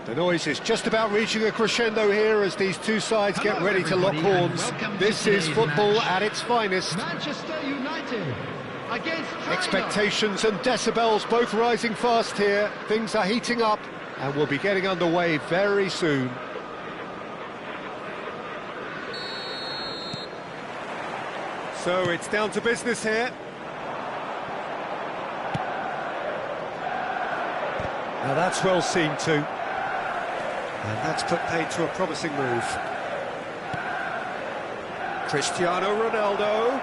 The noise is just about reaching a crescendo here as these two sides get ready to lock horns. This is football at its finest. Manchester United against China. Expectations and decibels both rising fast here. Things are heating up and we'll be getting underway very soon. So it's down to business here. Now that's well seen too. And that's put paid to a promising move. Cristiano Ronaldo.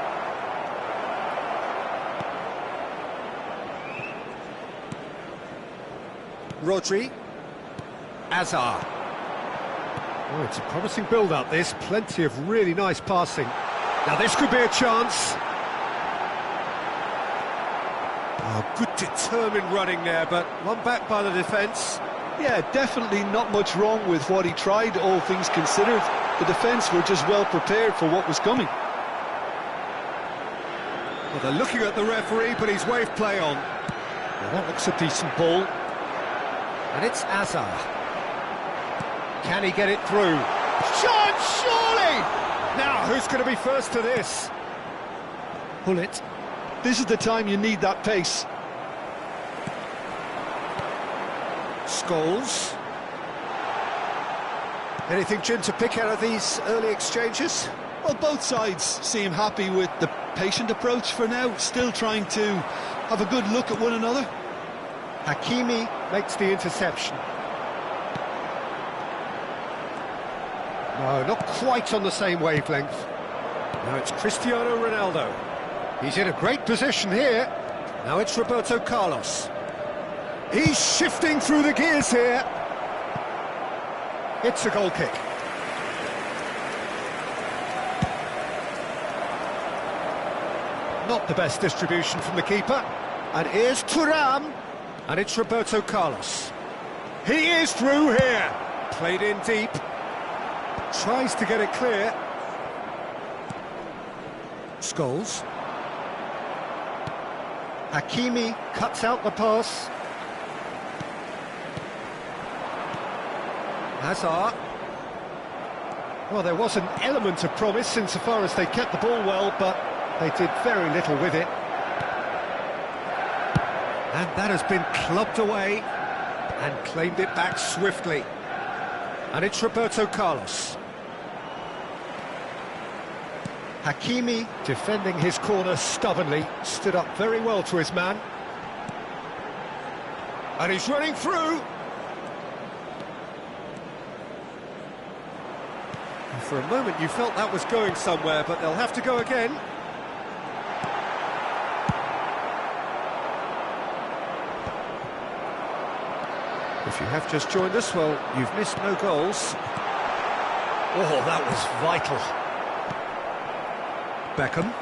Rodri. Hazard. Oh, it's a promising build-up, this. Plenty of really nice passing. Now this could be a chance. Oh, good determined running there, but one back by the defence. Yeah, definitely not much wrong with what he tried, all things considered. The defence were just well prepared for what was coming. Well, they're looking at the referee, but he's waved play on. Well, that looks a decent ball. And it's Hazard. Can he get it through? Chance, surely! Now, who's going to be first to this? Pull it. This is the time you need that pace. Scholes. Anything, Jim, to pick out of these early exchanges? Well, both sides seem happy with the patient approach for now, still trying to have a good look at one another. Hakimi makes the interception. No, not quite on the same wavelength. Now it's Cristiano Ronaldo. He's in a great position here. Now it's Roberto Carlos. He's shifting through the gears here. It's a goal kick. Not the best distribution from the keeper. And here's Thuram. And it's Roberto Carlos. He is through here. Played in deep. Tries to get it clear. Scholes. Hakimi cuts out the pass. Hazard. Well, there was an element of promise insofar as they kept the ball well, but they did very little with it. And that has been clubbed away and claimed it back swiftly. And it's Roberto Carlos. Hakimi, defending his corner stubbornly, stood up very well to his man. And he's running through. And for a moment you felt that was going somewhere, but they'll have to go again. If you have just joined us, well, you've missed no goals. Oh, that was vital. Beckham.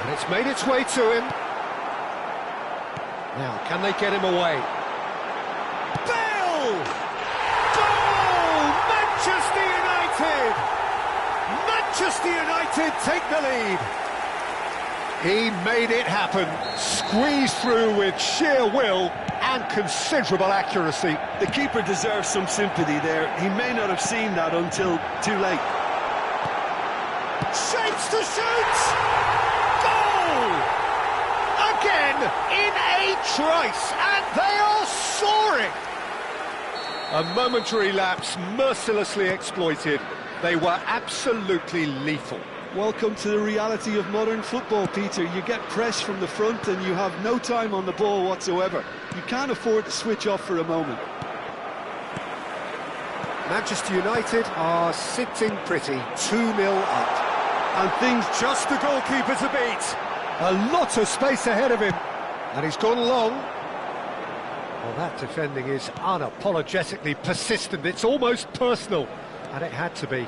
And it's made its way to him. Now, can they get him away? Bale! Goal! Manchester United! Manchester United take the lead. He made it happen. Squeezed through with sheer will and considerable accuracy. The keeper deserves some sympathy there. He may not have seen that until too late. Shapes to shoot! Goal! Again in a trice, and they are soaring! A momentary lapse mercilessly exploited. They were absolutely lethal. Welcome to the reality of modern football, Peter. You get pressed from the front and you have no time on the ball whatsoever. You can't afford to switch off for a moment. Manchester United are sitting pretty, 2-0 up. And things just the goalkeeper to beat. A lot of space ahead of him. And he's gone long. Well, that defending is unapologetically persistent. It's almost personal. And it had to be.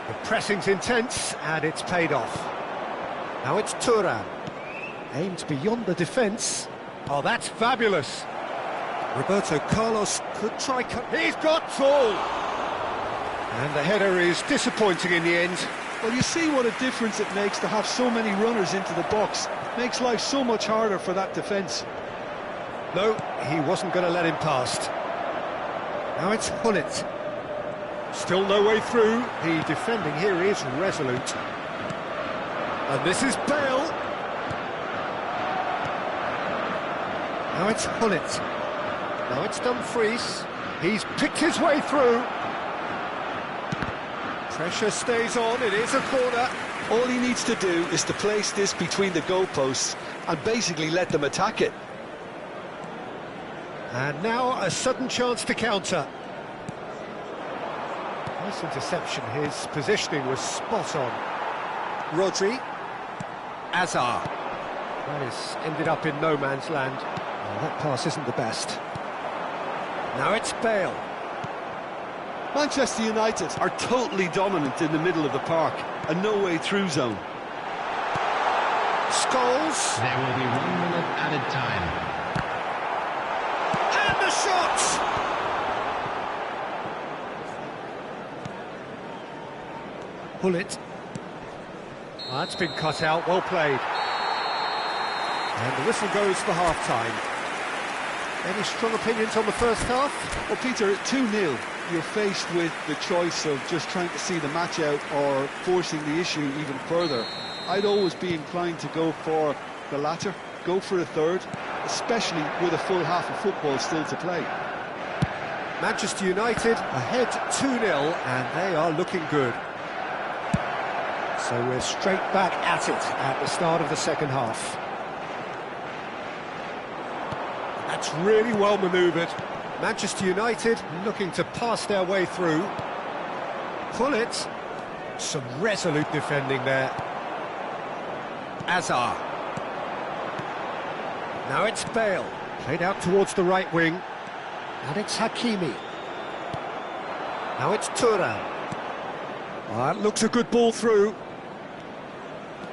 The pressing's intense, and it's paid off. Now it's Thuram. Aimed beyond the defence. Oh, that's fabulous. Roberto Carlos could try cut. He's got full. And the header is disappointing in the end. Well, you see what a difference it makes to have so many runners into the box. Makes life so much harder for that defence. No, he wasn't going to let him past. Now it's Hullet. Still no way through. The defending here is resolute. And this is Bale. Now it's Hullet. Now it's Dumfries. He's picked his way through. Pressure stays on, it is a corner. All he needs to do is to place this between the goalposts and basically let them attack it. And now a sudden chance to counter. Nice interception, his positioning was spot on. Rodri. Hazard. That has ended up in no man's land. Well, that pass isn't the best. Now it's Bale. Manchester United are totally dominant in the middle of the park, a no-way-through zone. Scholes. There will be 1 minute added time. And the shot! Hullet. That's been cut out, well played. And the whistle goes for half-time. Any strong opinions on the first half? Well, Peter, at 2-0, you're faced with the choice of just trying to see the match out or forcing the issue even further. I'd always be inclined to go for the latter, go for a third, especially with a full half of football still to play. Manchester United ahead 2-0, and they are looking good. So we're straight back at it at the start of the second half. That's really well manoeuvred. Manchester United looking to pass their way through. Pull it. Some resolute defending there. Azar. Now it's Bale. Played out towards the right wing. And it's Hakimi. Now it's Thuram. That looks a good ball through.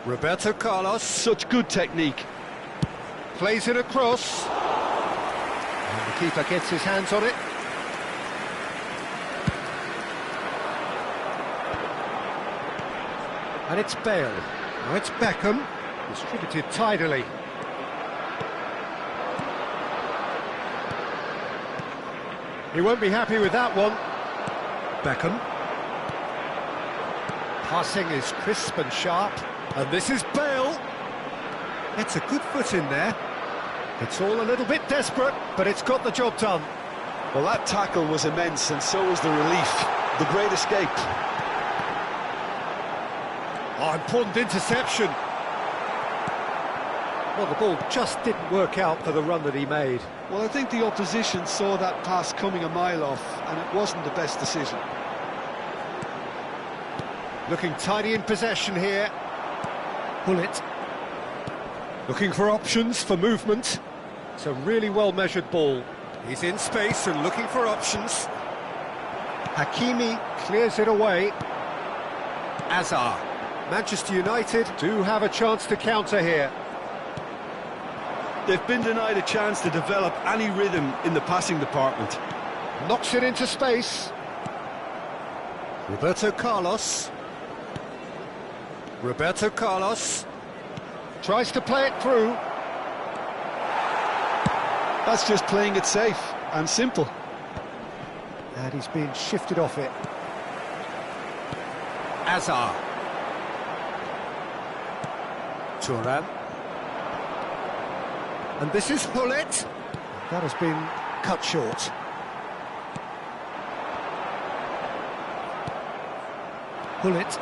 Roberto Carlos. Such good technique. Plays it across. And the keeper gets his hands on it. And it's Bale. Now it's Beckham. Distributed tidily. He won't be happy with that one. Beckham. Passing is crisp and sharp. And this is Bale. It's a good foot in there. It's all a little bit desperate, but it's got the job done. Well, that tackle was immense, and so was the relief. The great escape. Oh, important interception. Well, the ball just didn't work out for the run that he made. Well, I think the opposition saw that pass coming a mile off, and it wasn't the best decision. Looking tidy in possession here. Pull it. Looking for options for movement. It's a really well-measured ball. He's in space and looking for options. Hakimi clears it away. Azar. Manchester United do have a chance to counter here. They've been denied a chance to develop any rhythm in the passing department. Knocks it into space. Roberto Carlos. Roberto Carlos. Tries to play it through. That's just playing it safe and simple. And he's being shifted off it. Azar. Thuram. And this is Hullet. That has been cut short. Hullet.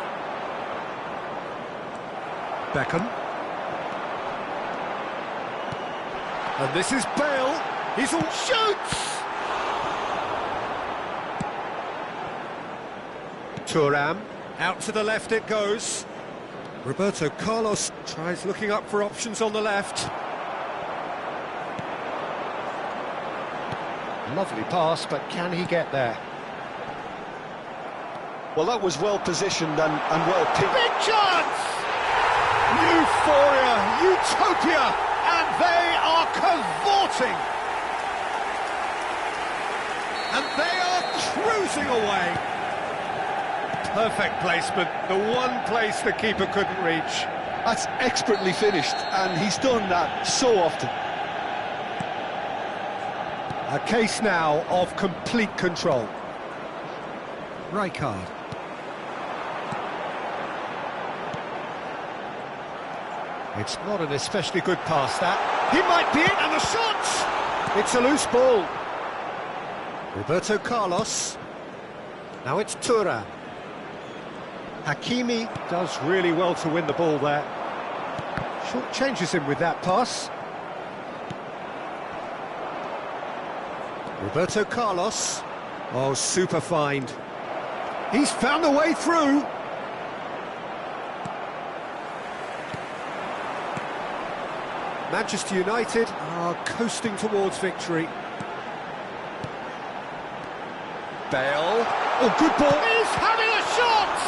Beckham. And this is Bale. He's all shoots! Thuram. Out to the left it goes. Roberto Carlos tries looking up for options on the left. Lovely pass, but can he get there? Well, that was well positioned and well picked. Big chance! Euphoria, utopia, and they are cavorting. And they are cruising away. Perfect placement, the one place the keeper couldn't reach. That's expertly finished, and he's done that so often. A case now of complete control. Rijkaard. It's not an especially good pass, that. He might be it, and the shot! It's a loose ball. Roberto Carlos. Now it's Thuram. Hakimi does really well to win the ball there. Short changes him with that pass. Roberto Carlos. Oh, super find. He's found a way through. Manchester United are coasting towards victory. Bale. Oh, good ball. He's having a shot!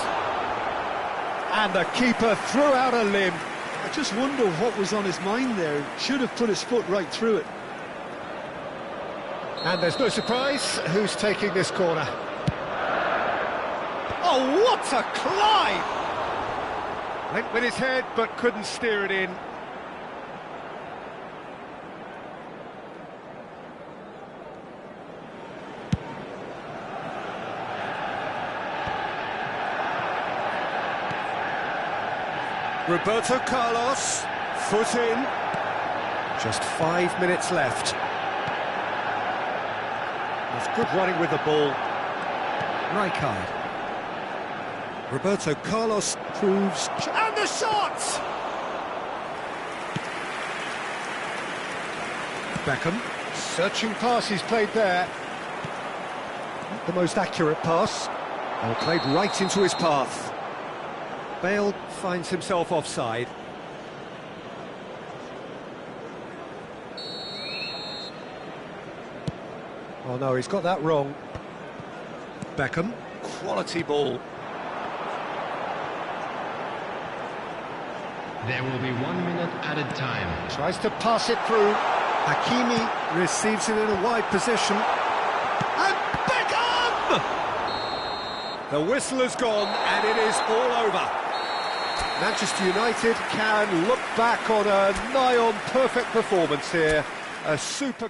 And the keeper threw out a limb. I just wonder what was on his mind there. Should have put his foot right through it. And there's no surprise who's taking this corner. Oh, what a climb! Went with his head, but couldn't steer it in. Roberto Carlos, foot in. Just 5 minutes left. There's good running with the ball. Rijkaard. Roberto Carlos proves... And the shot! Beckham. Searching pass he's played there. Not the most accurate pass. Oh, played right into his path. Bale finds himself offside. Oh no, he's got that wrong. Beckham, quality ball. There will be 1 minute added time. Tries to pass it through. Hakimi receives it in a wide position. And Beckham! The whistle has gone and it is all over. Manchester United can look back on a nigh-on perfect performance here. A super...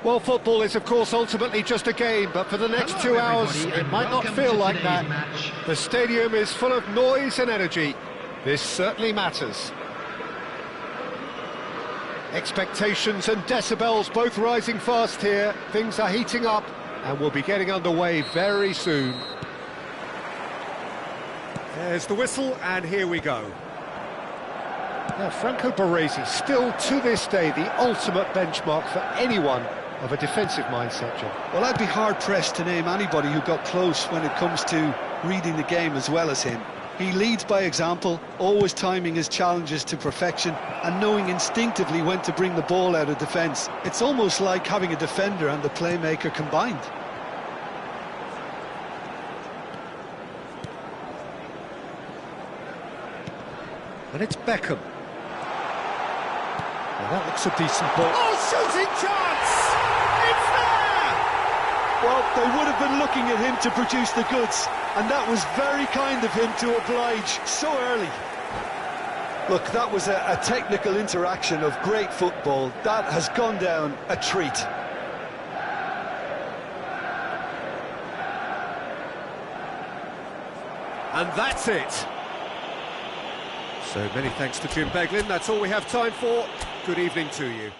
Well, football is, of course, ultimately just a game, but for the next 2 hours, it might not feel like that. Match. The stadium is full of noise and energy. This certainly matters. Expectations and decibels both rising fast here. Things are heating up, and we'll be getting underway very soon. There's the whistle, and here we go. Now, Franco Baresi, still to this day, the ultimate benchmark for anyone of a defensive mindset, John. Well, I'd be hard-pressed to name anybody who got close when it comes to reading the game as well as him. He leads by example, always timing his challenges to perfection and knowing instinctively when to bring the ball out of defence. It's almost like having a defender and the playmaker combined. And it's Beckham. Well, that looks a decent ball. Oh, shooting chance! It's there! Well, they would have been looking at him to produce the goods, and that was very kind of him to oblige so early. Look, that was a technical interaction of great football. That has gone down a treat. And that's it. So many thanks to Jim Beglin. That's all we have time for. Good evening to you.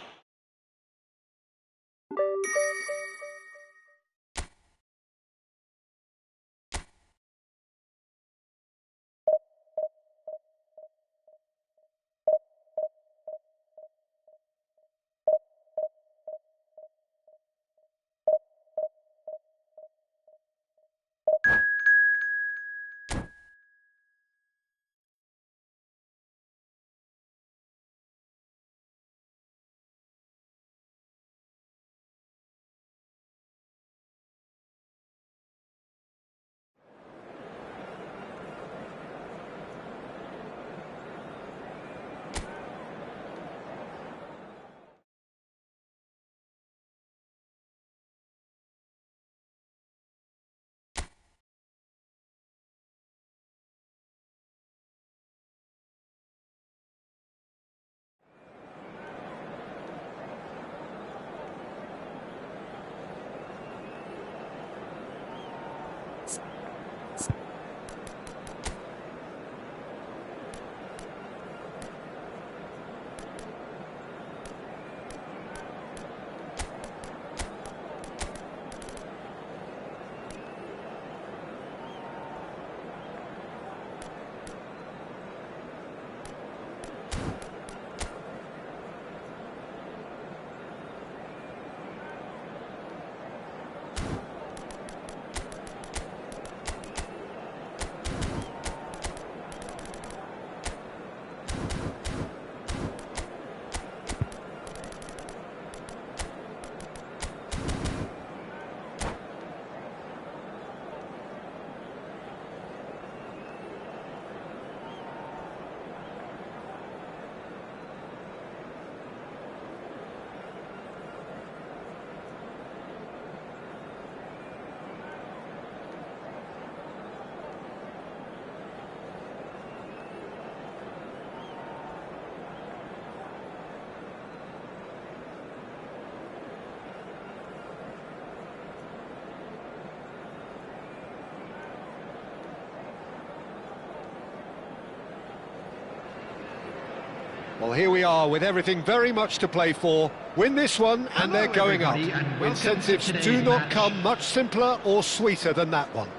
Well, here we are with everything very much to play for. Win this one and they're going up. Incentives do not come much simpler or sweeter than that one.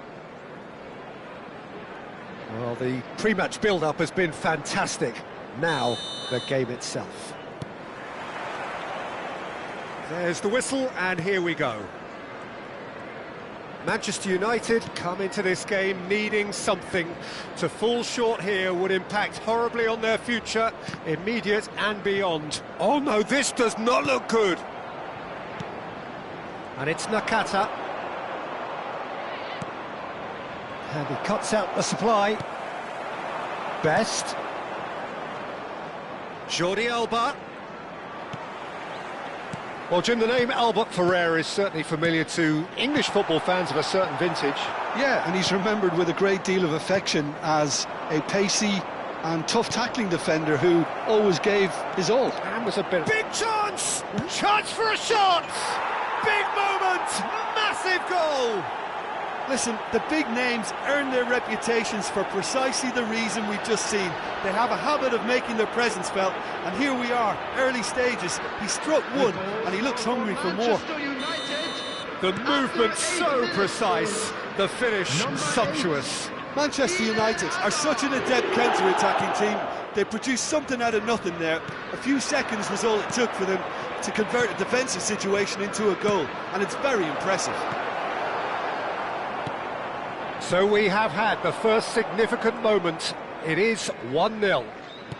Well, the pre-match build-up has been fantastic. Now, the game itself. There's the whistle, and here we go. Manchester United come into this game needing something. To fall short here would impact horribly on their future, immediate and beyond. Oh no, this does not look good. And it's Nakata. And he cuts out the supply. Best. Jordi Alba. Well, Jim, the name Albert Ferrer is certainly familiar to English football fans of a certain vintage. Yeah, and he's remembered with a great deal of affection as a pacey and tough tackling defender who always gave his all. And was a bit... Big chance! Chance for a shot! Big moment! Massive goal! Listen, the big names earn their reputations for precisely the reason we've just seen. They have a habit of making their presence felt, and here we are, early stages. He struck one, and he looks hungry for more. The movement so precise, the finish sumptuous. Manchester United are such an adept counter-attacking team. They produced something out of nothing there. A few seconds was all it took for them to convert a defensive situation into a goal, and it's very impressive. So we have had the first significant moment. It is 1-0.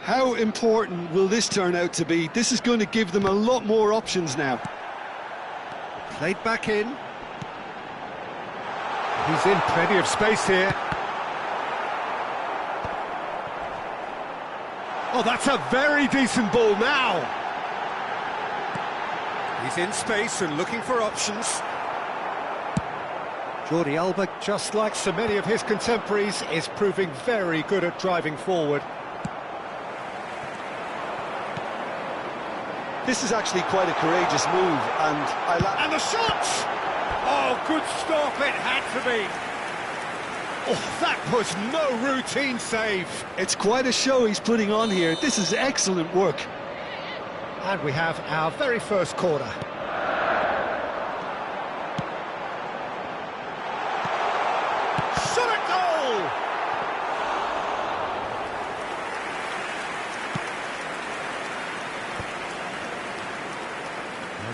How important will this turn out to be? This is going to give them a lot more options now. Played back in. He's in plenty of space here. Oh, that's a very decent ball now. He's in space and looking for options. Jordi Alba, just like so many of his contemporaries, is proving very good at driving forward. This is actually quite a courageous move, and the shot! Oh, good stop, it had to be. Oh, that was no routine save. It's quite a show he's putting on here. This is excellent work. And we have our very first corner.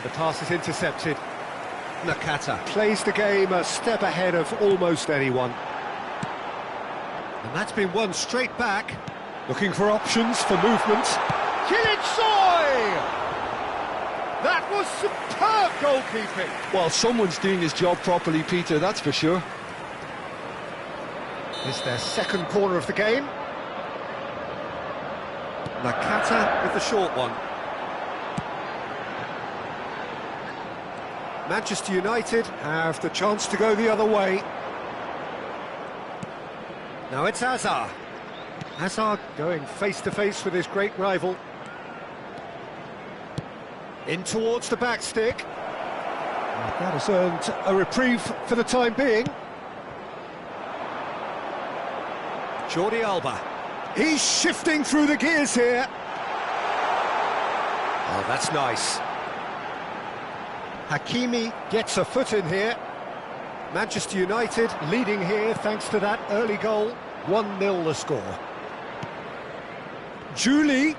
The pass is intercepted. Nakata plays the game a step ahead of almost anyone. And that's been won straight back. Looking for options for movement. Kilitsoi! That was superb goalkeeping. Well, someone's doing his job properly, Peter, that's for sure. It's their second corner of the game. Nakata with the short one. Manchester United have the chance to go the other way. Now it's Hazard. Hazard going face-to-face with his great rival. In towards the back stick. That has earned a reprieve for the time being. Jordi Alba. He's shifting through the gears here. Oh, that's nice. Hakimi gets a foot in here. Manchester United leading here thanks to that early goal. 1-0 the score. Julie.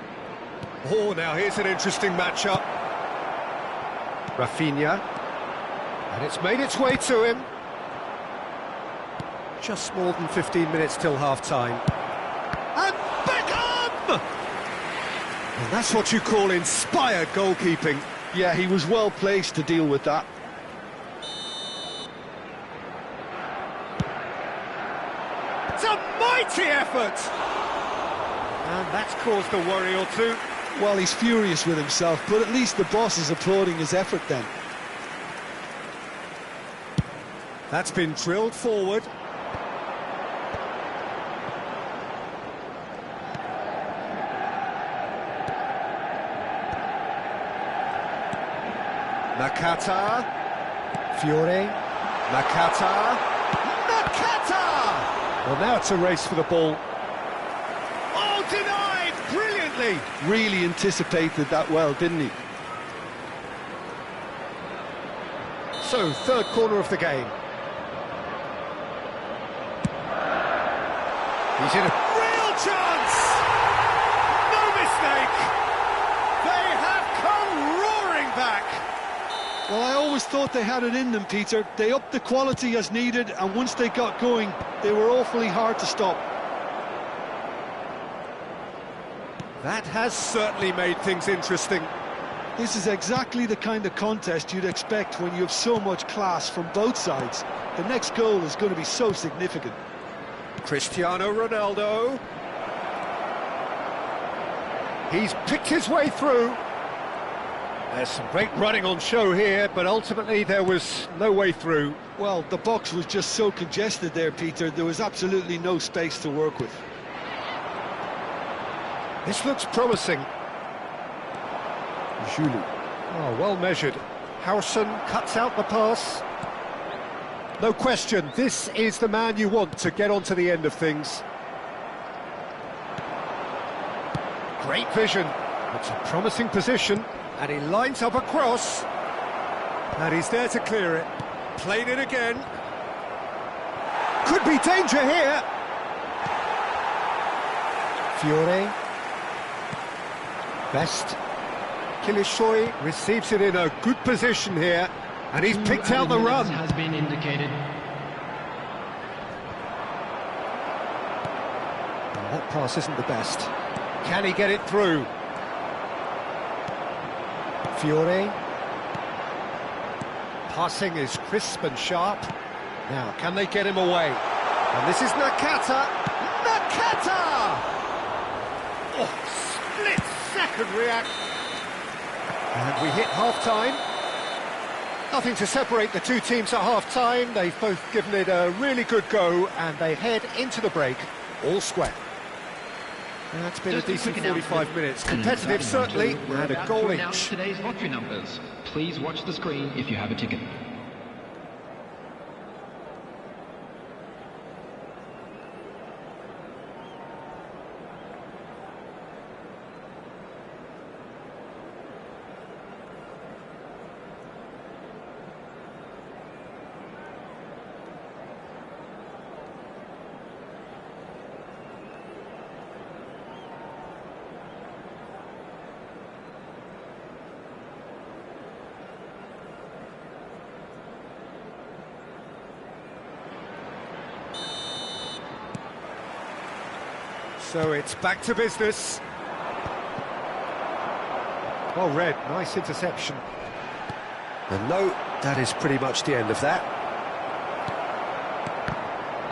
Oh, now here's an interesting matchup. Rafinha. And it's made its way to him. Just more than 15 minutes till half-time. And Beckham! And that's what you call inspired goalkeeping. Yeah, he was well placed to deal with that. It's a mighty effort! And that's caused a worry or two. Well, he's furious with himself, but at least the boss is applauding his effort then. That's been drilled forward. Nakata, Fiore, Nakata, Nakata! Well, now it's a race for the ball. Oh, denied! Brilliantly brilliantly. Really anticipated that well, didn't he? So, third corner of the game. He's in a real chance! No mistake! They have come roaring back! Well, I always thought they had it in them, Peter. They upped the quality as needed, and once they got going, they were awfully hard to stop. That has certainly made things interesting. This is exactly the kind of contest you'd expect when you have so much class from both sides. The next goal is going to be so significant. Cristiano Ronaldo. He's picked his way through. There's some great running on show here, but ultimately there was no way through. Well, the box was just so congested there, Peter. There was absolutely no space to work with. This looks promising. Julie. Oh, well measured. Howson cuts out the pass. No question, this is the man you want to get onto the end of things. Great vision. It's a promising position, and he lines up a cross. And he's there to clear it. Played it again. Could be danger here. Fiore. Best. Kilishoy receives it in a good position here, and he's picked out the run. Has been indicated. Well, that pass isn't the best. Can he get it through? Fiore. Passing is crisp and sharp. Now, can they get him away? And this is Nakata. Nakata! Oh, split-second reaction. And we hit half-time. Nothing to separate the two teams at half-time. They've both given it a really good go, and they head into the break all square. And that's been a decent 45 minutes. Competitive, certainly, and a goal each. Today's lottery numbers. Please watch the screen if you have a ticket. So it's back to business. Well read, nice interception. And no, that is pretty much the end of that.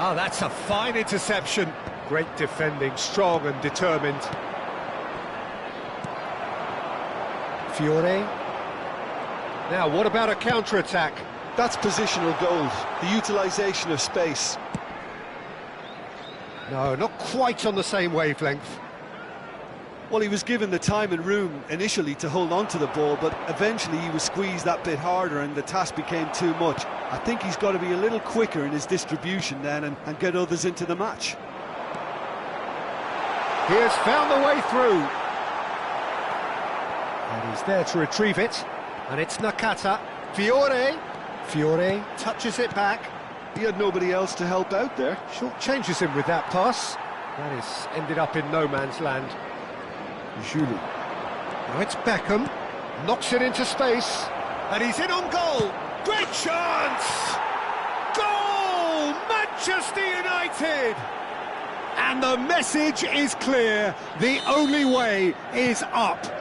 Oh, that's a fine interception. Great defending, strong and determined. Fiore. Now, what about a counter-attack? That's positional goals, the utilisation of space. No, not quite on the same wavelength. Well, he was given the time and room initially to hold on to the ball, but eventually he was squeezed that bit harder and the task became too much. I think he's got to be a little quicker in his distribution then and get others into the match. He has found the way through. And he's there to retrieve it. And it's Nakata. Fiore touches it back. He had nobody else to help out there. Short changes him with that pass. That is ended up in no man's land. Julie. Now it's Beckham. Knocks it into space. And he's in on goal. Great chance! Goal! Manchester United! And the message is clear. The only way is up.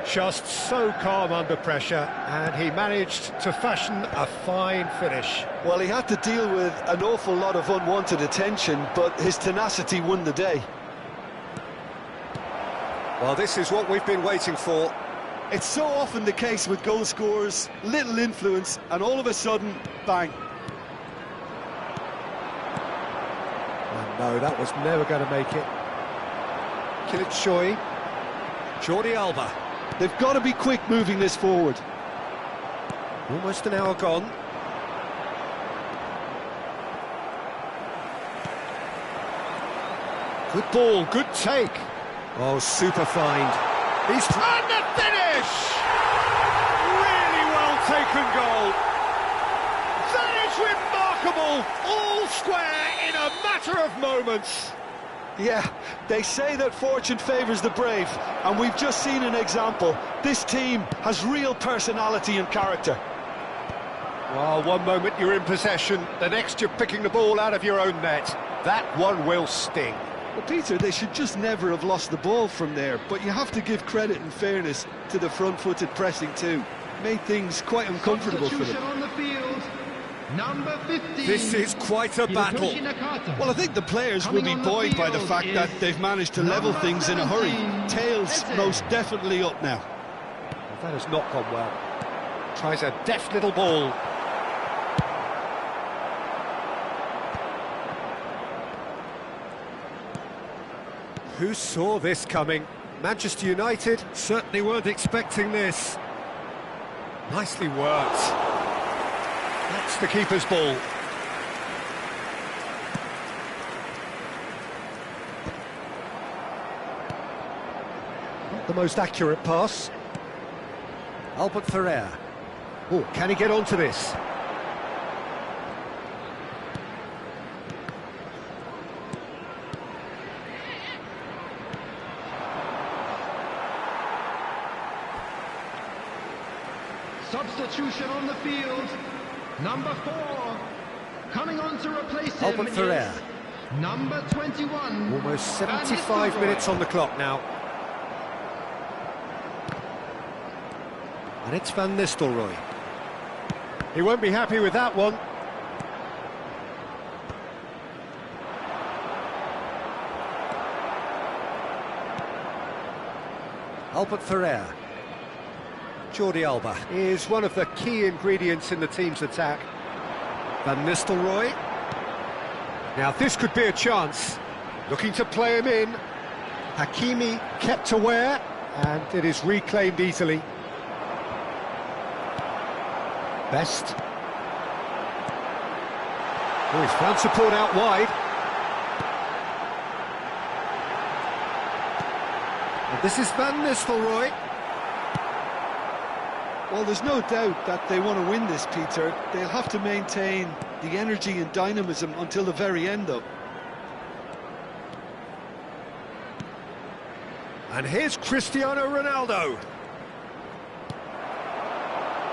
Just so calm under pressure, and he managed to fashion a fine finish. Well, he had to deal with an awful lot of unwanted attention, but his tenacity won the day. Well, this is what we've been waiting for. It's so often the case with goal scorers, little influence, and all of a sudden, bang. And no, that was never going to make it. Kilicioy, Jordi Alba. They've got to be quick moving this forward. Almost an hour gone. Good ball, good take. Oh, super find. He's and the finish! Really well taken goal. That is remarkable. All square in a matter of moments. Yeah, they say that fortune favours the brave, and we've just seen an example. This team has real personality and character. Well, one moment you're in possession, the next you're picking the ball out of your own net. That one will sting. Well, Peter, they should just never have lost the ball from there, but you have to give credit and fairness to the front-footed pressing too. Made things quite uncomfortable for them. On the field, number 15. This is quite a battle. Well, I think the players will be buoyed by the fact that they've managed to level things in a hurry. Tails most definitely up now. Well, that has not gone well. Tries a deft little ball. Who saw this coming? Manchester United certainly weren't expecting this. Nicely worked. That's the keeper's ball. Not the most accurate pass. Albert Ferrer. Oh, can he get onto this? Substitution on the field, number 4, coming on to replace him. Albert Ferrer. Number 21. Almost 75 minutes on the clock now. And it's Van Nistelrooy. He won't be happy with that one. Albert Ferrer. Jordi Alba is one of the key ingredients in the team's attack. Van Nistelrooy. Now this could be a chance. Looking to play him in. Hakimi kept aware, and it is reclaimed easily. Best. Oh, he's found support out wide. And this is Van Nistelrooy. Well, there's no doubt that they want to win this, Peter. They'll have to maintain the energy and dynamism until the very end, though. And here's Cristiano Ronaldo.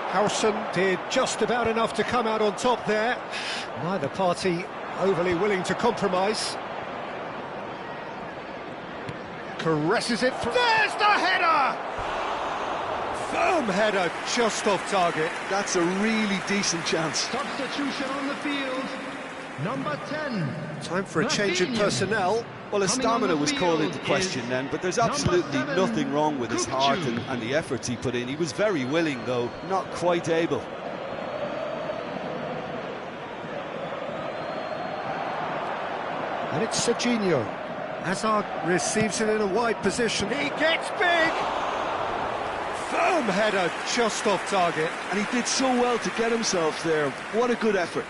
Howson did just about enough to come out on top there. Neither party overly willing to compromise. Caresses it. There's the header! Firm header, just off target. That's a really decent chance. Substitution on the field, number 10. Time for a change in personnel. Well, his stamina was called into question then, but there's absolutely nothing wrong with his heart and the efforts he put in. He was very willing, though, not quite able. And it's Serginho. Hazard receives it in a wide position. He gets big! Firm header, just off target. And he did so well to get himself there. What a good effort.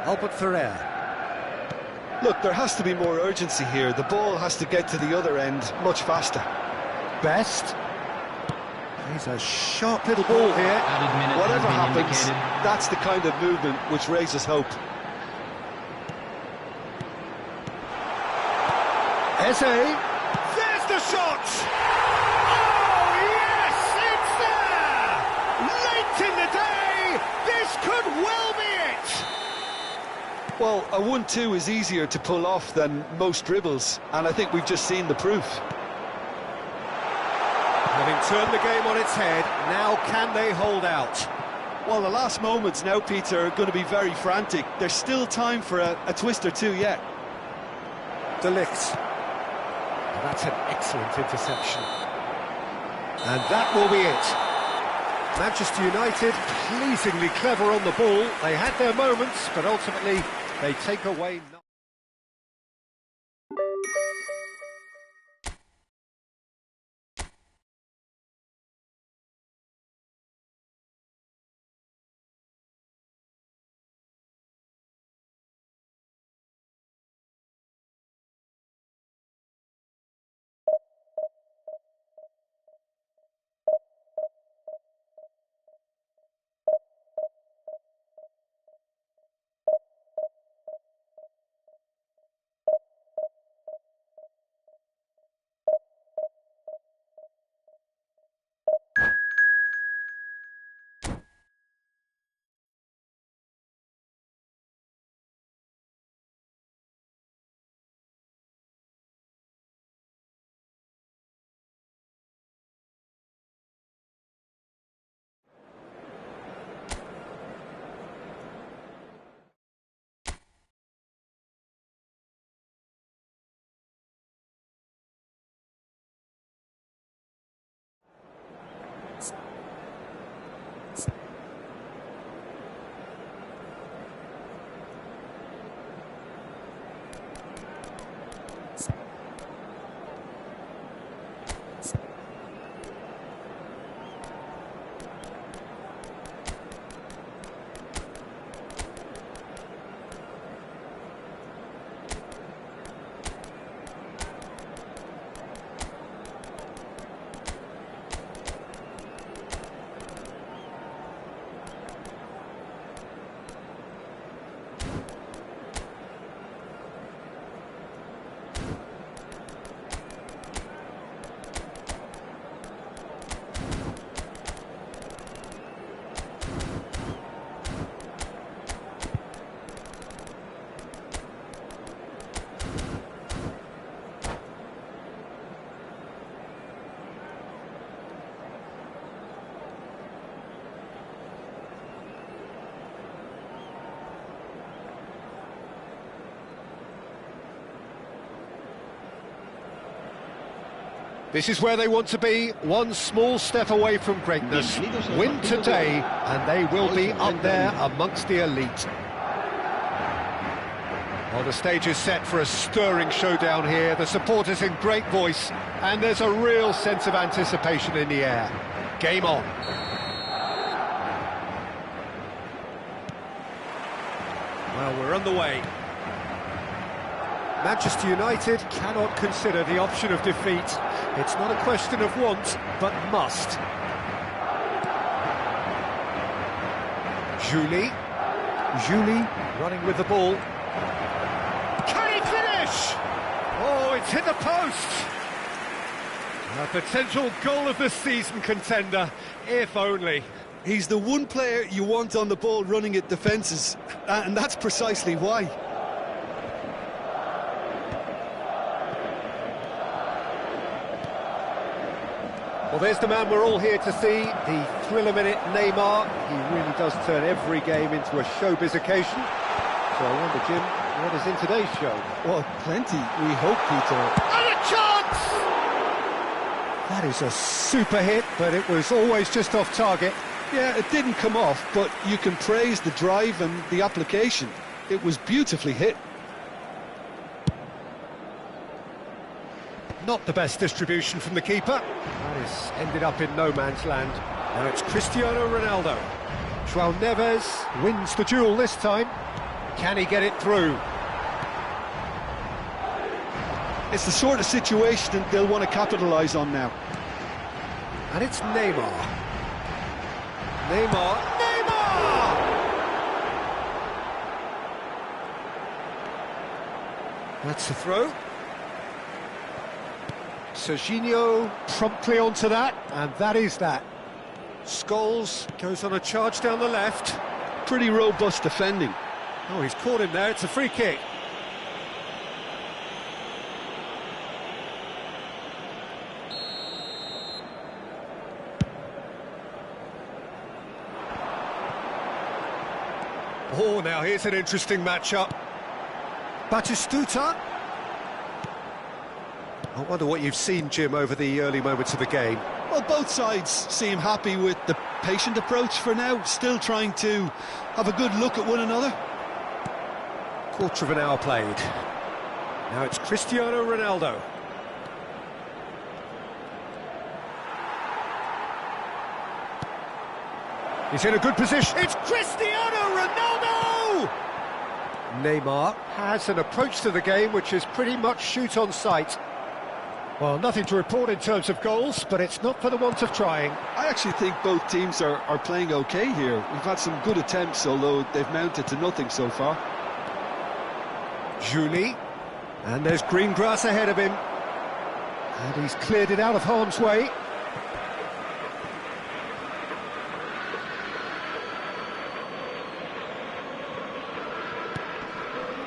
Albert Ferrer. Look, there has to be more urgency here. The ball has to get to the other end much faster. Best. He's a sharp little ball here. Whatever happens, that's the kind of movement which raises hope. Eze. There's the shot! Oh, yes, it's there! Late in the day, this could well be it! Well, a 1-2 is easier to pull off than most dribbles, and I think we've just seen the proof. Having turned the game on its head, now can they hold out? Well, the last moments now, Peter, are going to be very frantic. There's still time for a twist or two yet. De Ligt. That's an excellent interception. And that will be it. Manchester United, pleasingly clever on the ball. They had their moments, but ultimately they take away... This is where they want to be, one small step away from greatness. Win today, and they will be up there amongst the elite. Well, the stage is set for a stirring showdown here. The supporters in great voice, and there's a real sense of anticipation in the air. Game on. Well, we're underway. Manchester United cannot consider the option of defeat. It's not a question of want, but must. Julie running with the ball. Can he finish? Oh, it's hit the post! A potential goal of the season contender, if only. He's the one player you want on the ball running at defences, and that's precisely why. Well, there's the man we're all here to see, the thriller-minute Neymar. He really does turn every game into a showbiz occasion. So I wonder, Jim, what is in today's show? Well, plenty, we hope, Peter. And a chance! That is a super hit, but it was always just off target. Yeah, it didn't come off, but you can praise the drive and the application. It was beautifully hit. Not the best distribution from the keeper. That has ended up in no man's land. Now it's Cristiano Ronaldo. João Neves wins the duel this time. Can he get it through? It's the sort of situation that they'll want to capitalise on now. And it's Neymar. Neymar! That's the throw. Serginho promptly onto that, and that is that. Scholes goes on a charge down the left. Pretty robust defending. Oh, he's caught him there, it's a free kick. Oh, now here's an interesting matchup. Batistuta. I wonder what you've seen, Jim, over the early moments of the game. Well, both sides seem happy with the patient approach for now, still trying to have a good look at one another. Quarter of an hour played. Now it's Cristiano Ronaldo. He's in a good position. It's Cristiano Ronaldo! Neymar has an approach to the game which is pretty much shoot on sight. Well, nothing to report in terms of goals, but it's not for the want of trying. I actually think both teams are playing okay here. We've had some good attempts, although they've mounted to nothing so far. Julie, and there's green grass ahead of him. And he's cleared it out of harm's way.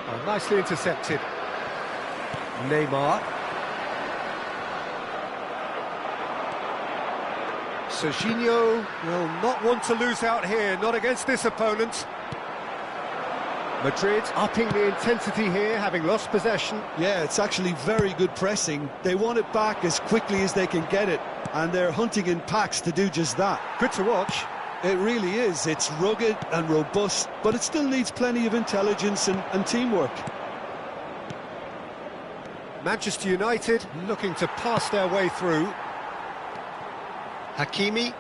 Oh, nicely intercepted. Neymar. Serginho will not want to lose out here, not against this opponent. Madrid upping the intensity here, having lost possession. Yeah, it's actually very good pressing. They want it back as quickly as they can get it, and they're hunting in packs to do just that. Good to watch. It really is. It's rugged and robust, but it still needs plenty of intelligence and teamwork. Manchester United looking to pass their way through. Hakimi.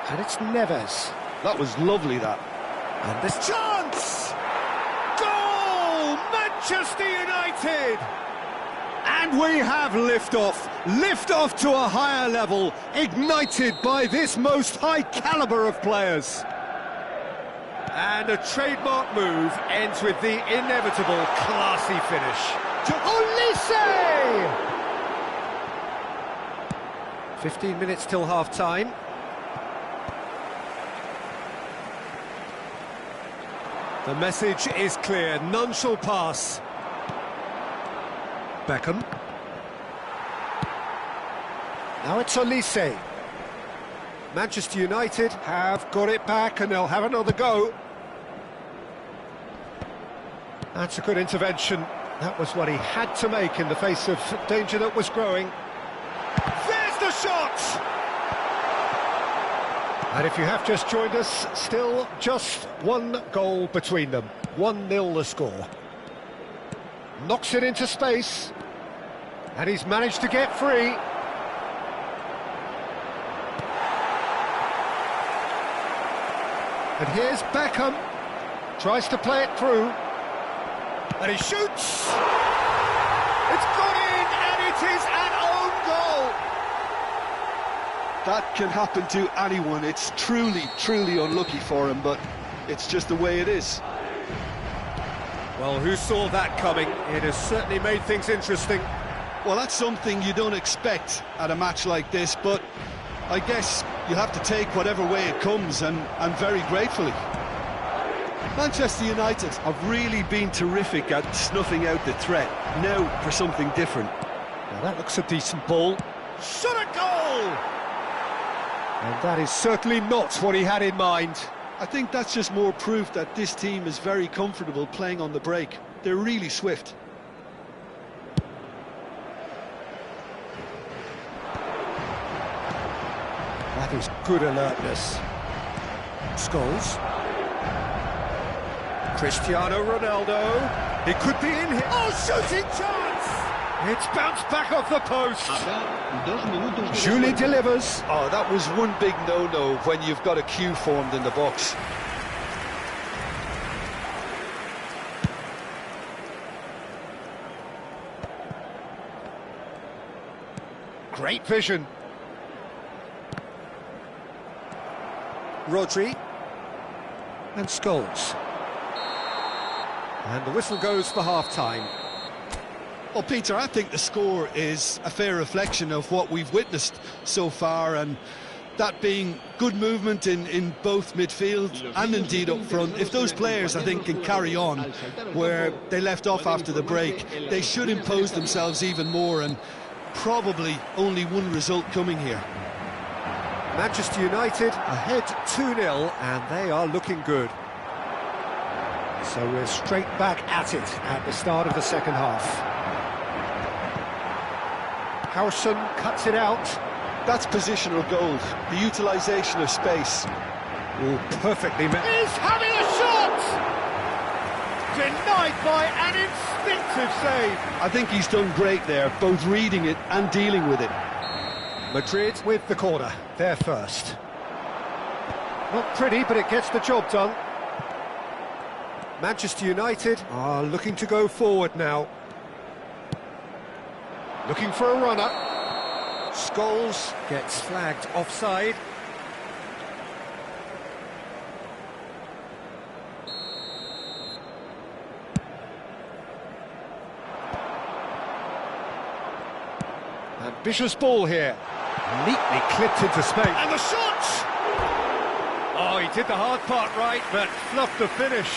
And it's Neves. That was lovely, that. And this chance! Goal! Manchester United! And we have liftoff. Liftoff to a higher level, ignited by this most high-caliber of players. And a trademark move ends with the inevitable classy finish. To Olise! 15 minutes till half-time. The message is clear, none shall pass. Beckham. Now it's Olise. Manchester United have got it back and they'll have another go. That's a good intervention. That was what he had to make in the face of danger that was growing. There's the shot! And if you have just joined us, still just one goal between them. 1-0 the score. Knocks it into space. And he's managed to get free. And here's Beckham. Tries to play it through. And he shoots! It's gone in, and it is an own goal! That can happen to anyone. It's truly, truly unlucky for him, but it's just the way it is. Well, who saw that coming? It has certainly made things interesting. Well, that's something you don't expect at a match like this, but I guess you have to take whatever way it comes, and very gratefully. Manchester United have really been terrific at snuffing out the threat. Now for something different. Now that looks a decent ball. Shot a goal! And that is certainly not what he had in mind. I think that's just more proof that this team is very comfortable playing on the break. They're really swift. That is good alertness. Scholes. Cristiano Ronaldo. It could be in here. Oh, shooting chance! It's bounced back off the post. Julie delivers. Oh, that was one big no-no when you've got a queue formed in the box. Great vision. Rodri. And Scholes. And the whistle goes for half-time. Well, Peter, I think the score is a fair reflection of what we've witnessed so far, and that being good movement in both midfield and indeed up front. If those players, I think, can carry on where they left off after the break, they should impose themselves even more, and probably only one result coming here. Manchester United ahead 2-0, and they are looking good. So we're straight back at it at the start of the second half. Howson cuts it out. That's positional gold, the utilisation of space. Oh, perfectly met. He's having a shot! Denied by an instinctive save. I think he's done great there, both reading it and dealing with it. Madrid with the corner, they're first. Not pretty, but it gets the job done. Manchester United are looking to go forward now. Looking for a runner. Scholes gets flagged offside. Ambitious ball here. Neatly clipped into space. And the shot! Oh, he did the hard part right, but fluffed the finish.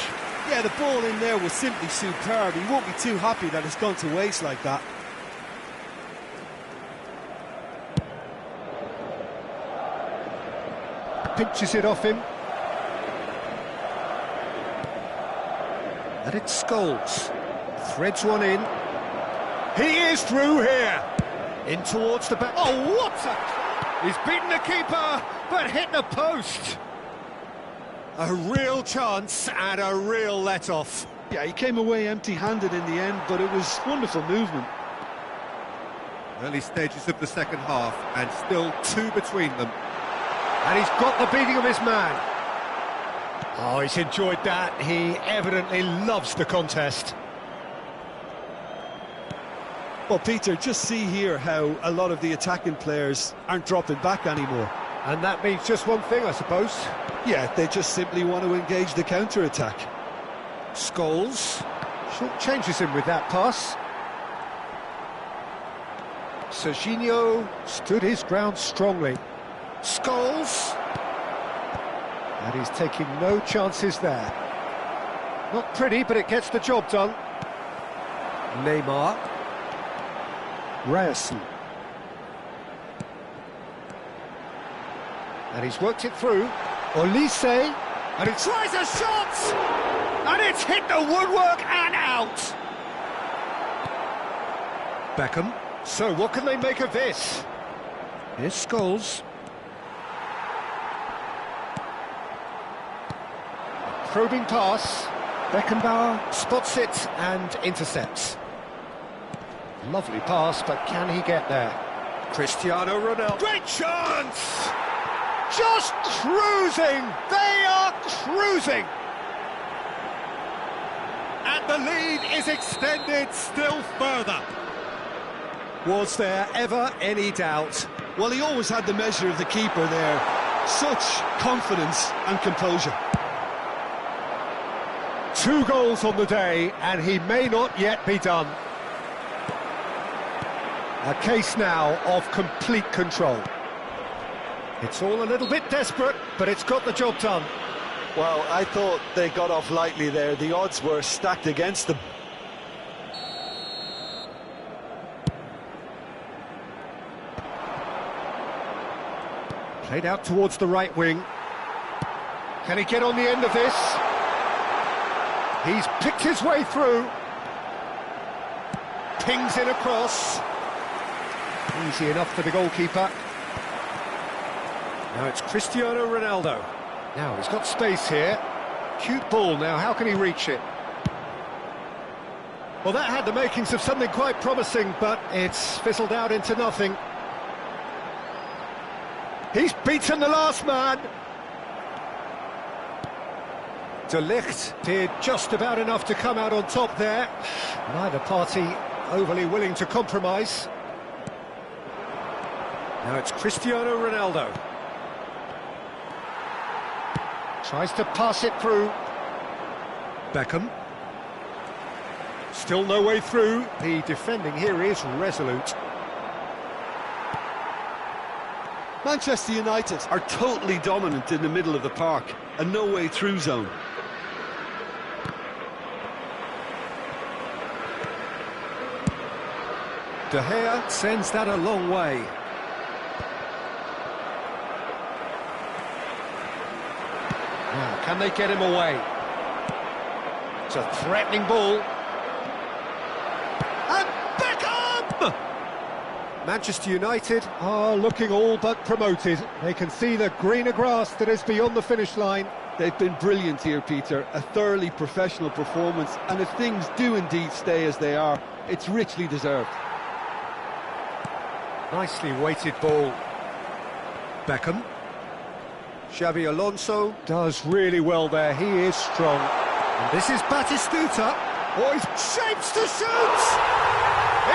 Yeah, the ball in there was simply superb. He won't be too happy that it's gone to waste like that. Pinches it off him. And it's Scholes. Threads one in. He is through here. In towards the back. Oh, what a... He's beaten the keeper, but hit the post. A real chance and a real let-off. Yeah, he came away empty-handed in the end, but it was wonderful movement. Early stages of the second half, and still two between them. And he's got the beating of his man. Oh, he's enjoyed that. He evidently loves the contest. Well, Peter, just see here how a lot of the attacking players aren't dropping back anymore. And that means just one thing, I suppose. Yeah, they just simply want to engage the counter-attack. Scholes short changes him with that pass. Serginho stood his ground strongly. Scholes. And he's taking no chances there. Not pretty, but it gets the job done. Neymar. Ryerson. And he's worked it through. Olise. And he tries a shot! And it's hit the woodwork and out! Beckham. So what can they make of this? Here's Scholes. Probing pass. Beckenbauer spots it and intercepts. Lovely pass, but can he get there? Cristiano Ronaldo. Great chance! Just cruising! They are cruising! And the lead is extended still further. Was there ever any doubt? Well, he always had the measure of the keeper there. Such confidence and composure. 2 goals on the day, and he may not yet be done. A case now of complete control. It's all a little bit desperate, but it's got the job done. Well, I thought they got off lightly there. The odds were stacked against them. Played out towards the right wing. Can he get on the end of this? He's picked his way through. Pings in across. Easy enough for the goalkeeper. Now it's Cristiano Ronaldo. Now he's got space here. Cute ball now, how can he reach it? Well, that had the makings of something quite promising, but it's fizzled out into nothing. He's beaten the last man. De Ligt did just about enough to come out on top there. Neither party overly willing to compromise. Now it's Cristiano Ronaldo. Tries to pass it through. Beckham. Still no way through. The defending here is resolute. Manchester United are totally dominant in the middle of the park. A no-way through zone. De Gea sends that a long way. Now, can they get him away? It's a threatening ball. And Beckham! Manchester United are looking all but promoted. They can see the greener grass that is beyond the finish line. They've been brilliant here, Peter. A thoroughly professional performance. And if things do indeed stay as they are, it's richly deserved. Nicely weighted ball. Beckham. Xabi Alonso does really well there. He is strong. And this is Batistuta. Oh, he shapes to shoot!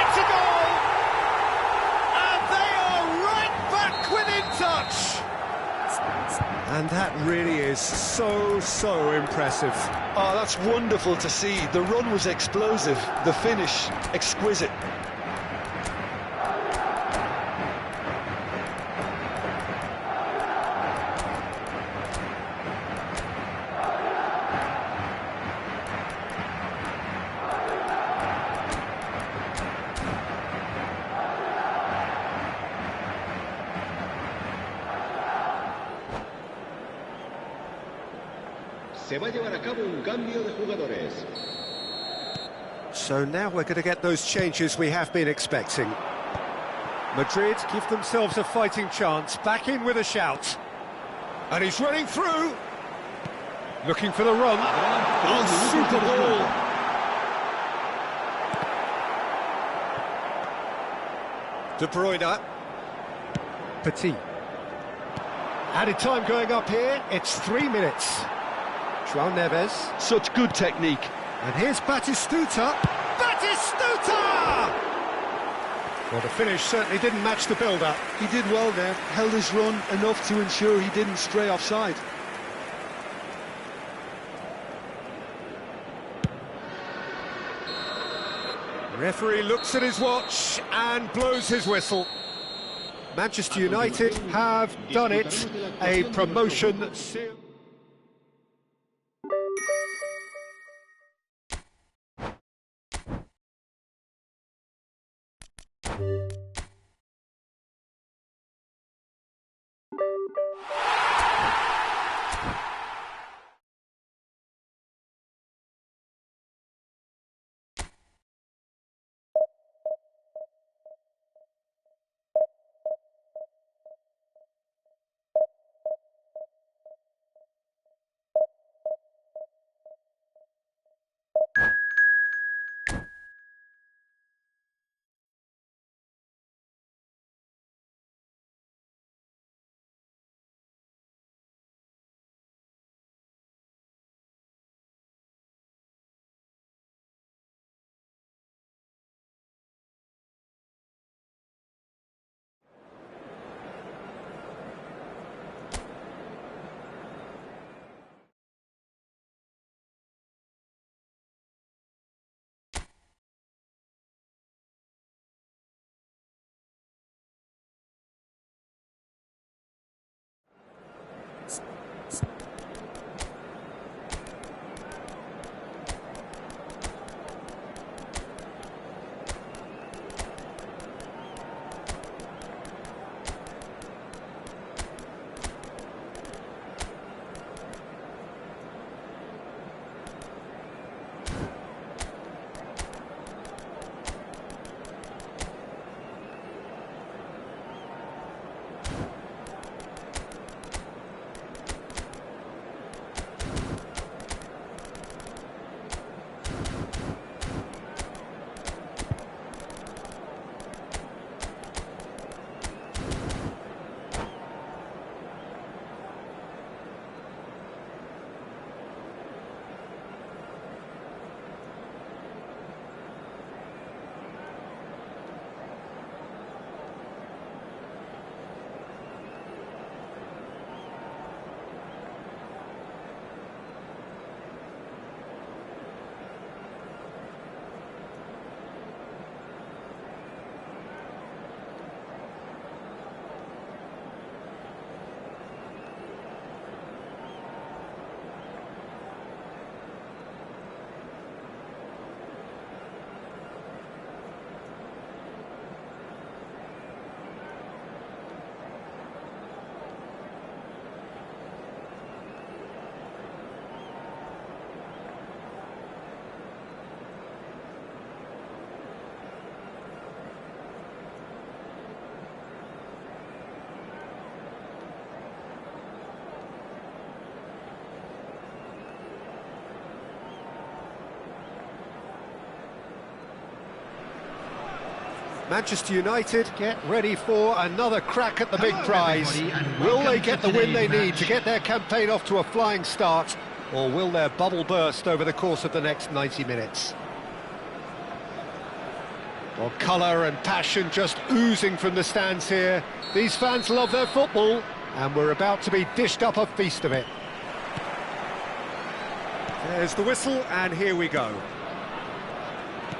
It's a goal! And they are right back within touch! And that really is so impressive. Oh, that's wonderful to see. The run was explosive. The finish, exquisite. Se va a llevar a cabo un cambio de jugadores. So now we're going to get those changes we have been expecting. Madrid give themselves a fighting chance, back in with a shout. And he's running through. Looking for the run. Oh, super ball. De Bruyne. Petit. Added time going up here, it's 3 minutes. João Neves. Such good technique. And here's Batistuta. Batistuta! Well, the finish certainly didn't match the build-up. He did well there, held his run enough to ensure he didn't stray offside. Referee looks at his watch and blows his whistle. Manchester United have done it. A promotion sealed. Manchester United get ready for another crack at the big prize. Will they get the win they need to get their campaign off to a flying start, or will their bubble burst over the course of the next 90 minutes? Well, colour and passion just oozing from the stands here. These fans love their football, and we're about to be dished up a feast of it. There's the whistle, and here we go.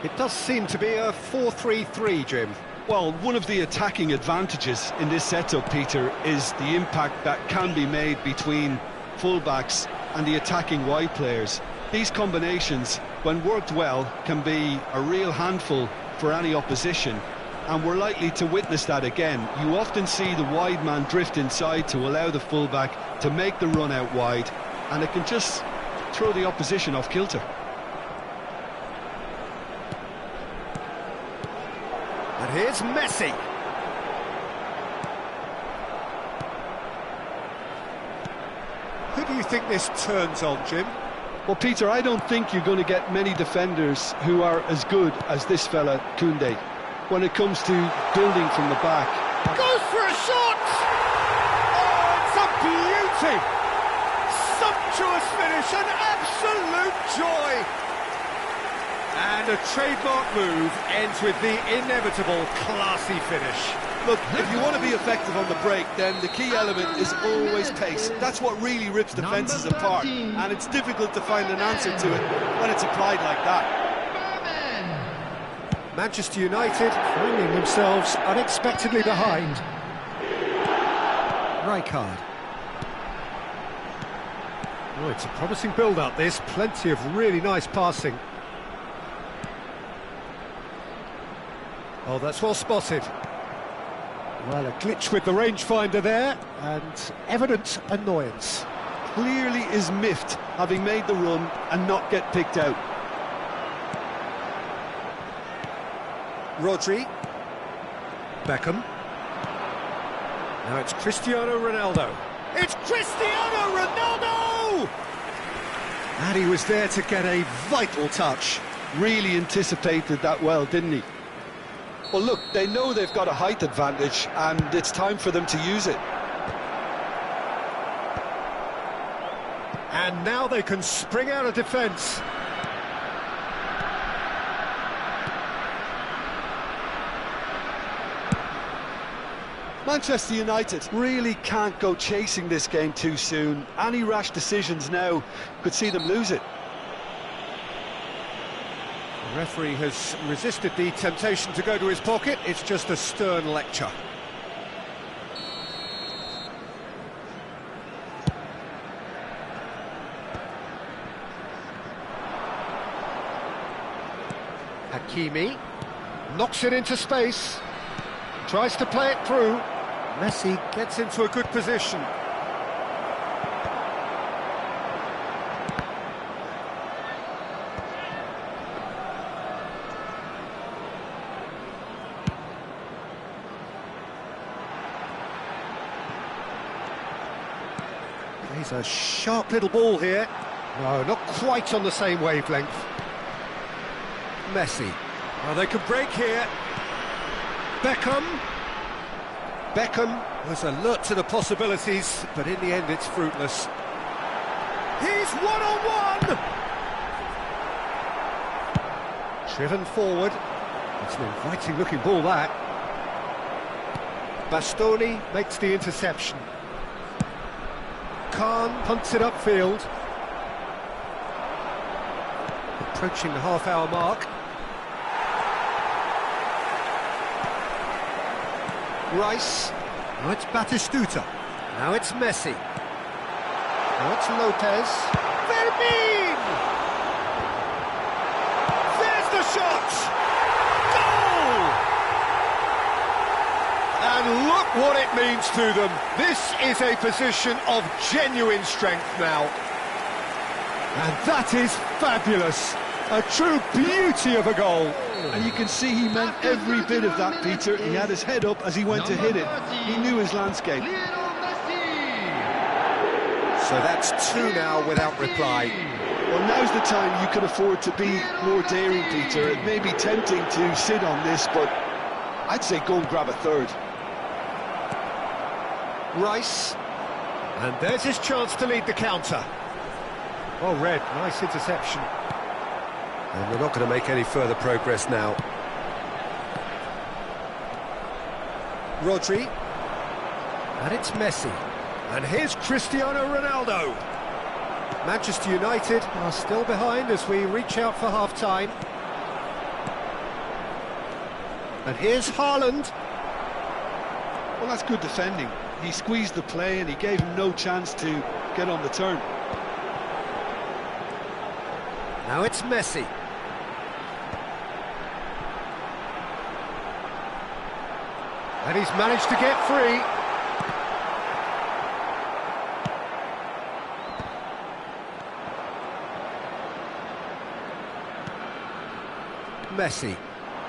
It does seem to be a 4-3-3, Jim. Well, one of the attacking advantages in this setup, Peter, is the impact that can be made between fullbacks and the attacking wide players. These combinations, when worked well, can be a real handful for any opposition, and we're likely to witness that again. You often see the wide man drift inside to allow the fullback to make the run out wide, and it can just throw the opposition off kilter. And here's Messi. Who do you think this turns on, Jim? Well, Peter, I don't think you're going to get many defenders who are as good as this fella, Koundé, when it comes to building from the back. Goes for a shot! Oh, it's a beauty! Sumptuous finish, an absolute joy! And a trademark move ends with the inevitable classy finish. Look, if you want to be effective on the break, then the key element is always pace. That's what really rips defences apart, and it's difficult to find an answer to it when it's applied like that. Manchester United finding themselves unexpectedly behind. Rijkaard. Oh, it's a promising build-up, this. Plenty of really nice passing. Oh, that's well spotted. Well, a glitch with the rangefinder there, and evident annoyance. Clearly is miffed, having made the run and not get picked out. Rodri. Beckham. Now it's Cristiano Ronaldo. It's Cristiano Ronaldo! And he was there to get a vital touch. Really anticipated that well, didn't he? Well, look, they know they've got a height advantage, and it's time for them to use it. And now they can spring out of defence. Manchester United really can't go chasing this game too soon. Any rash decisions now could see them lose it. The referee has resisted the temptation to go to his pocket. It's just a stern lecture. Hakimi knocks it into space, tries to play it through. Messi gets into a good position. He's a sharp little ball here. No, not quite on the same wavelength. Messi. Oh, they can break here. Beckham. Beckham was alert to the possibilities, but in the end it's fruitless. He's one-on-one! Driven forward. It's an inviting looking ball, that. Bastoni makes the interception. Khan punts it upfield. Approaching the half-hour mark. Rice. Now it's Batistuta. Now it's Messi. Now it's Lopez. Fermin! There's the shot! Goal! And look what it means to them. This is a position of genuine strength now. And that is fabulous. A true beauty of a goal. And you can see he meant every bit of that, Peter. He had his head up as he went to hit it. He knew his landscape. So that's two now without reply. Well, now's the time you can afford to be more daring, Peter. It may be tempting to sit on this, but I'd say go and grab a third. Rice. And there's his chance to lead the counter. Well read, nice interception. And we're not going to make any further progress now. Rodri. And it's Messi. And here's Cristiano Ronaldo. Manchester United are still behind as we reach out for half-time. And here's Haaland. Well, that's good defending. He squeezed the play and he gave him no chance to get on the turn. Now it's Messi. And he's managed to get free. Messi.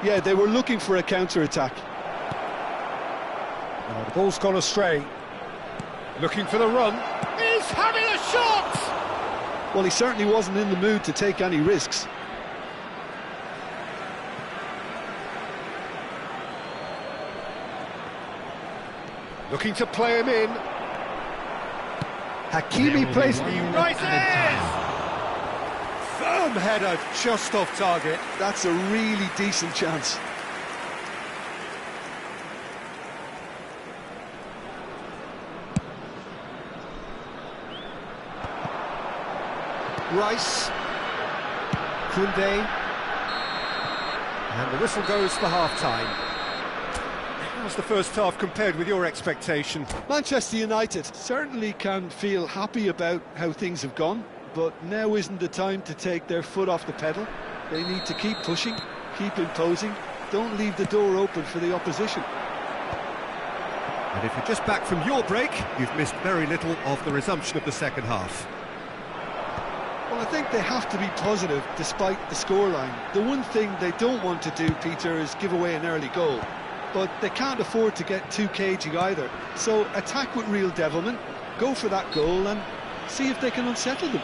Yeah, they were looking for a counter-attack. Oh, the ball's gone astray. Looking for the run. He's having a shot! Well, he certainly wasn't in the mood to take any risks. Looking to play him in. Hakimi plays. He rises! Firm header, just off target. That's a really decent chance. Rice. Koundé. And the whistle goes for half-time. How's the first half compared with your expectation? Manchester United certainly can feel happy about how things have gone, but now isn't the time to take their foot off the pedal. They need to keep pushing, keep imposing, don't leave the door open for the opposition. And if you're just back from your break, you've missed very little of the resumption of the second half. Well, I think they have to be positive despite the scoreline. The one thing they don't want to do, Peter, is give away an early goal. But they can't afford to get too cagey either. So attack with real devilment, go for that goal and see if they can unsettle them.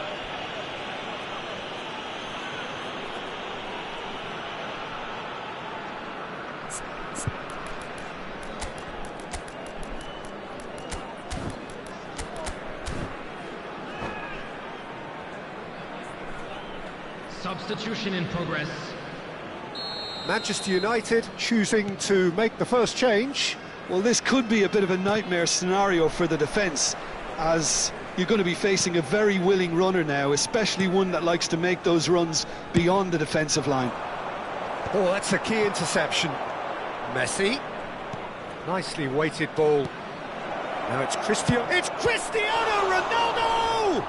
Substitution in progress. Manchester United choosing to make the first change. Well, this could be a bit of a nightmare scenario for the defence, as you're going to be facing a very willing runner now, especially one that likes to make those runs beyond the defensive line. Oh, that's a key interception. Messi. Nicely weighted ball. Now it's Cristiano Ronaldo!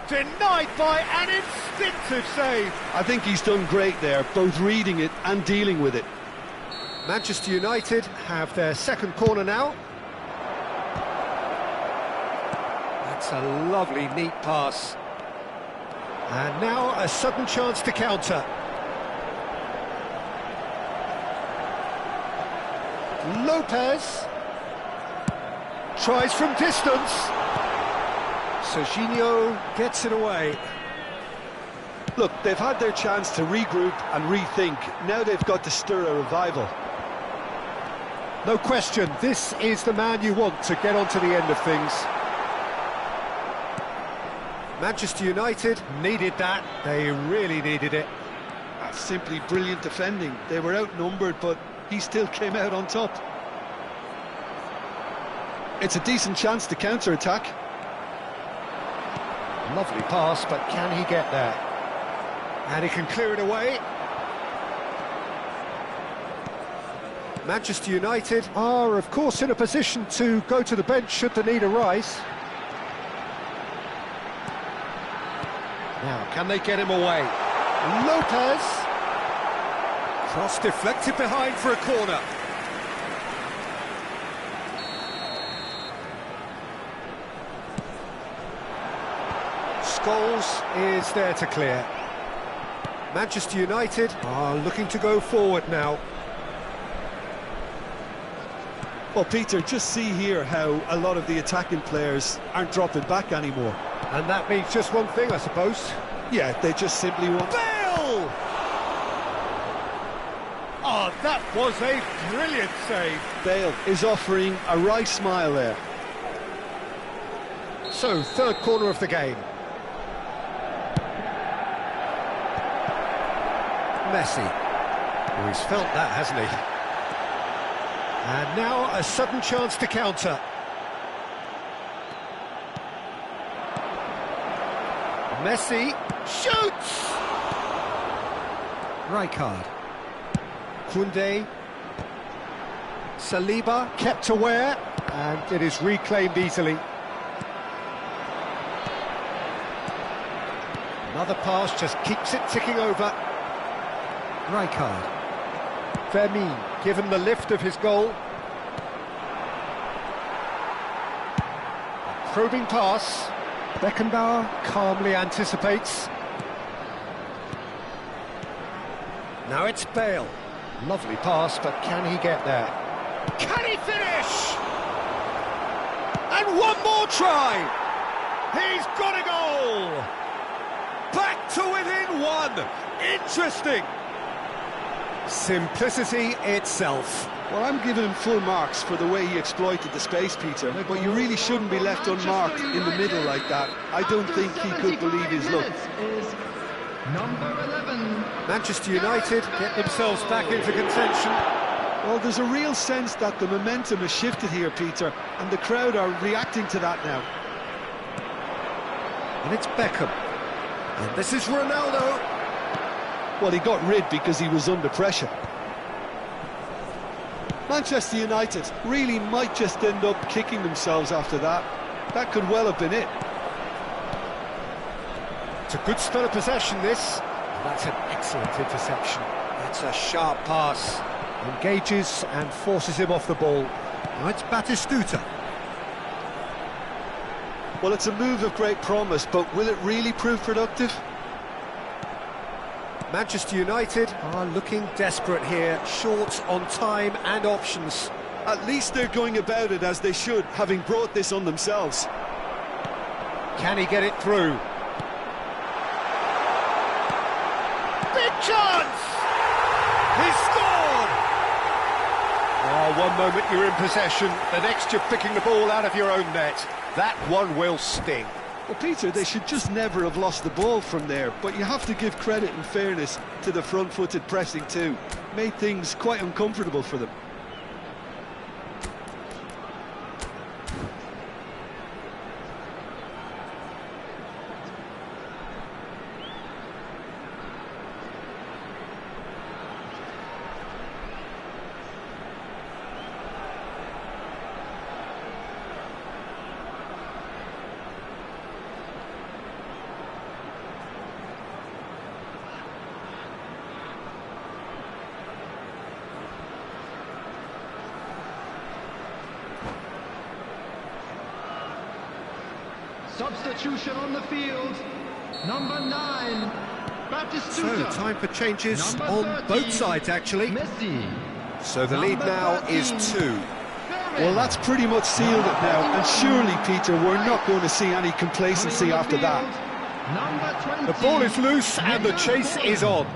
Denied by an instinctive save. I think he's done great there, both reading it and dealing with it. Manchester United have their second corner now. That's a lovely, neat pass. And now a sudden chance to counter. Lopez tries from distance. Serginho gets it away. Look, they've had their chance to regroup and rethink. Now they've got to stir a revival. No question, this is the man you want to get on to the end of things. Manchester United needed that. They really needed it. That's simply brilliant defending. They were outnumbered, but he still came out on top. It's a decent chance to counter-attack. Lovely pass, but can he get there? And he can clear it away. Manchester United are, of course, in a position to go to the bench should the need arise. Now, can they get him away? Lopez. Cross deflected behind for a corner. Scholes is there to clear. Manchester United are looking to go forward now. Well, Peter, just see here how a lot of the attacking players aren't dropping back anymore. And that means just one thing, I suppose. Yeah, they just simply want... Bale! Oh, that was a brilliant save. Bale is offering a right smile there. So, third corner of the game. Messi. Oh, he's felt that, hasn't he? And now a sudden chance to counter. Messi shoots! Rijkaard. Koundé. Saliba kept aware, and it is reclaimed easily. Another pass just keeps it ticking over. Rijkaard. Vermeer given the lift of his goal. A probing pass. Beckenbauer calmly anticipates. Now it's Bale. Lovely pass, but can he get there? Can he finish? And one more try! He's got a goal! Back to within one! Interesting! Simplicity itself. Well, I'm giving him full marks for the way he exploited the space, Peter, but you really shouldn't be left unmarked in the middle like that. I don't think he could believe his luck. Number 11. Manchester United get themselves back into contention. Well, there's a real sense that the momentum has shifted here, Peter, and the crowd are reacting to that now. And it's Beckham. And this is Ronaldo. Well, he got rid because he was under pressure. Manchester United really might just end up kicking themselves after that. That could well have been it. It's a good spell of possession, this. That's an excellent interception. That's a sharp pass. Engages and forces him off the ball. Now it's Batistuta. Well, it's a move of great promise, but will it really prove productive? Manchester United are looking desperate here, short on time and options. At least they're going about it as they should, having brought this on themselves. Can he get it through? Big chance! He scored! Oh, one moment you're in possession, the next you're picking the ball out of your own net. That one will sting. Well, Peter, they should just never have lost the ball from there, but you have to give credit and fairness to the front-footed pressing too. Made things quite uncomfortable for them. Substitution on the field. Number 9, Batistuta. So, time for changes Number on 13, both sides, actually. Messi. So the lead Number now 13, is 2. Well, that's pretty much sealed it now, and surely, Peter, we're not going to see any complacency after that. Number 20, The ball is loose and the chase is on.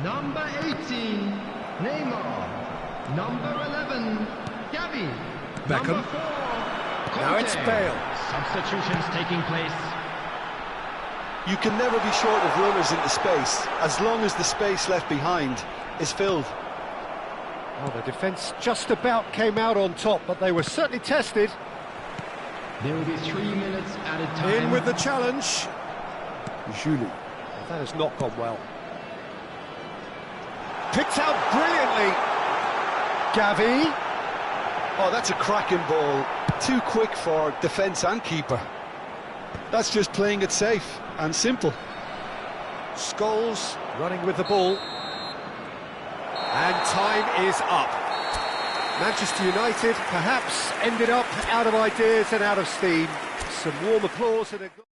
Number 18, Neymar. Number 11, KAKI. Beckham. Number 4, Now it's Conte. Bale. Substitutions taking place. You can never be short of runners into space, as long as the space left behind is filled. Well, the defence just about came out on top, but they were certainly tested. There will be 3 minutes at a time. In with the challenge. Julie. That has not gone well. Picked out brilliantly. Gavi. Oh, that's a cracking ball. Too quick for defence and keeper. That's just playing it safe and simple. Scholes running with the ball. And time is up. Manchester United perhaps ended up out of ideas and out of steam. Some warm applause and a...